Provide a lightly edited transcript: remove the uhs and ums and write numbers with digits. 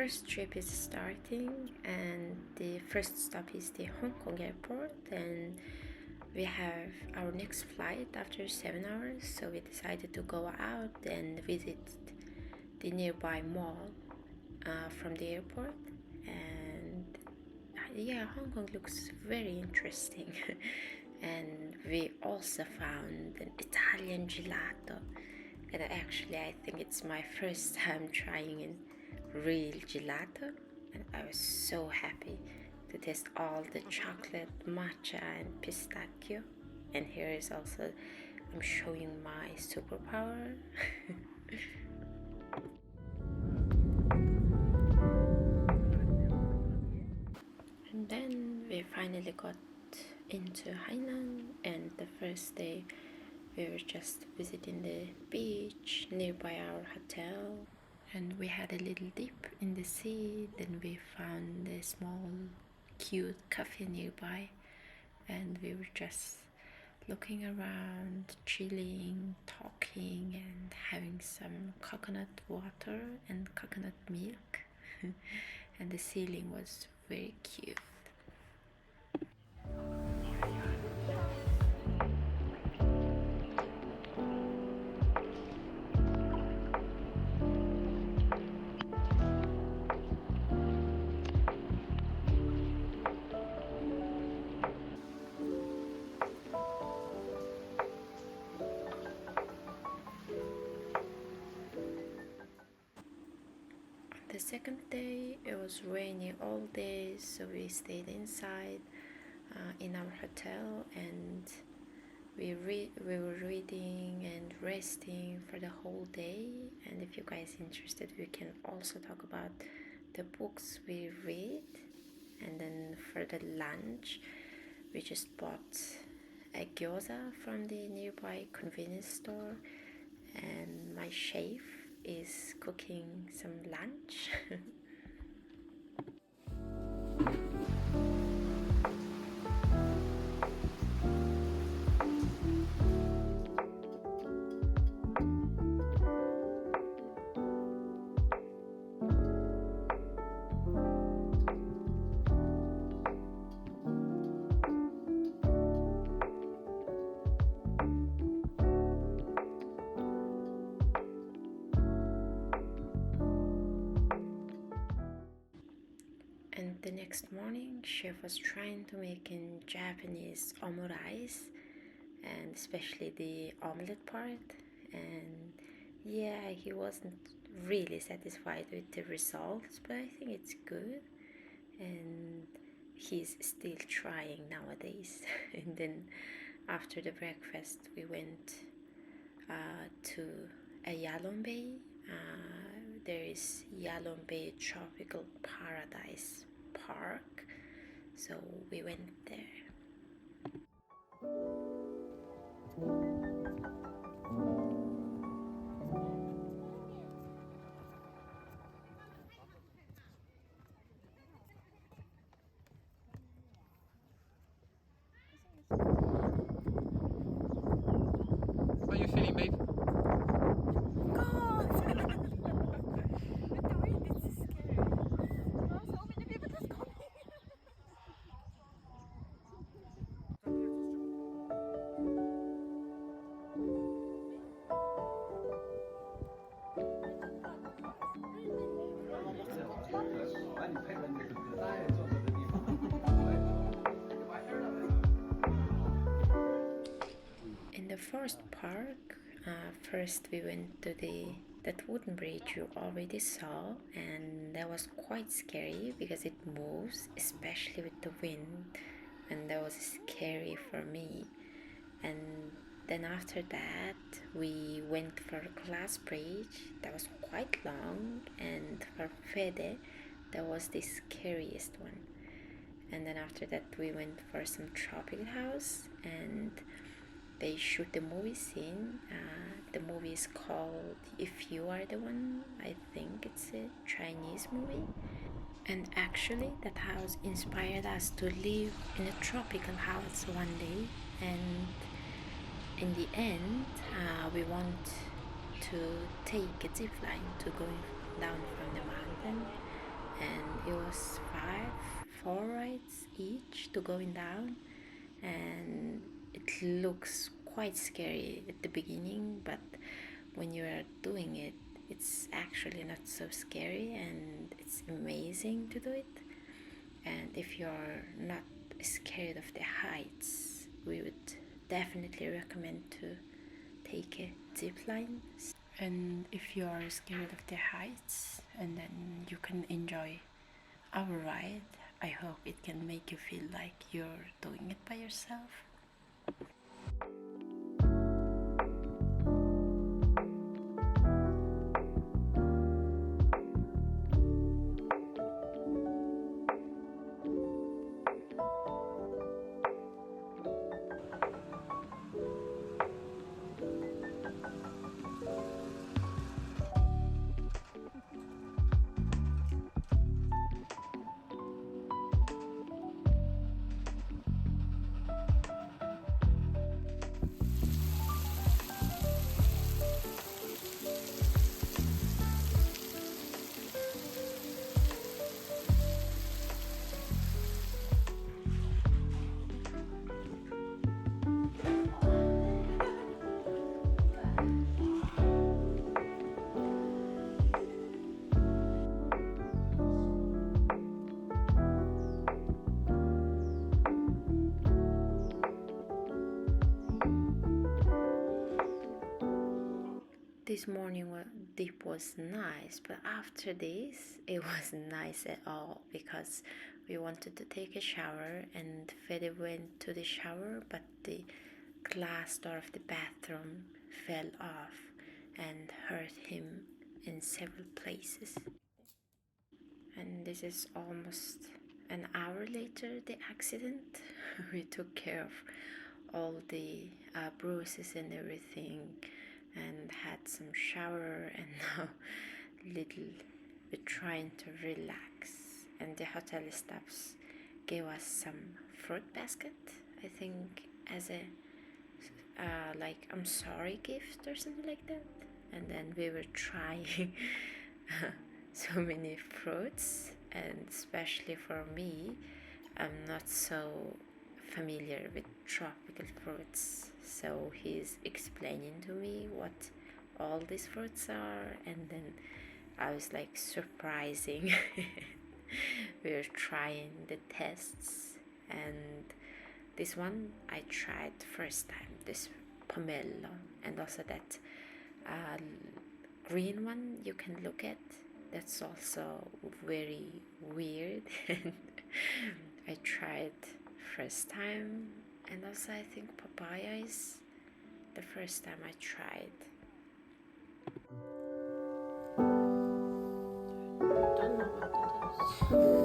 first trip is starting, and the first stop is the Hong Kong airport, and we have our next flight after 7 hours, so we decided to go out and visit the nearby mall from the airport. And yeah, Hong Kong looks very interesting. And we also found an Italian gelato, and actually I think it's my first time trying a real gelato, and I was so happy to taste all the chocolate, matcha and pistachio. And here is also, I'm showing my superpower. And then we finally got into Hainan, and the first day we were just visiting the beach nearby our hotel, and we had a little dip in the sea. Then we found a small cute cafe nearby, and we were just looking around, chilling, talking and having some coconut water and coconut milk. And the ceiling was very cute. The second day it was rainy all day, so we stayed inside in our hotel, and we were reading and resting for the whole day. And if you guys interested, we can also talk about the books we read. And then for the lunch, we just bought a gyoza from the nearby convenience store, and my chef is cooking some lunch. And the next morning, chef was trying to make a Japanese omurice, and especially the omelette part. And yeah, he wasn't really satisfied with the results, but I think it's good. And he's still trying nowadays. And then after the breakfast, we went to a Yalombe. There is Yalombe Tropical Paradise Park, so we went there. How are you feeling, babe? In the first park, first we went to that wooden bridge you already saw, and that was quite scary because it moves, especially with the wind, and that was scary for me. And then after that we went for a glass bridge that was quite long, and for Fede that was the scariest one. And then after that we went for some tropical house, and they shoot the movie scene. The movie is called If You Are the One. I think it's a Chinese movie. And actually that house inspired us to live in a tropical house one day. And in the end, we want to take a zip line to go down from the mountain. and it was four rides each to going down, and it looks quite scary at the beginning, but when you are doing it, it's actually not so scary, and it's amazing to do it. And if you're not scared of the heights, we would definitely recommend to take a zip line. And if you are scared of the heights, and then you can enjoy our ride, I hope it can make you feel like you're doing it by yourself. This morning dip was nice, but after this it wasn't nice at all because we wanted to take a shower and Fede went to the shower, but the glass door of the bathroom fell off and hurt him in several places. And this is almost an hour later the accident. We took care of all the bruises and everything and had some shower, and now we're trying to relax, and the hotel staffs gave us some fruit basket, I think, as a like I'm sorry gift or something like that. And then we were trying so many fruits, and especially for me, I'm not so familiar with tropical fruits, so he's explaining to me what all these fruits are, and then I was like surprising. We were trying the tests, and this one I tried first time, this pomelo, and also that green one you can look at, that's also very weird. And I tried first time, and also I think papaya is the first time I tried. Don't know what it is.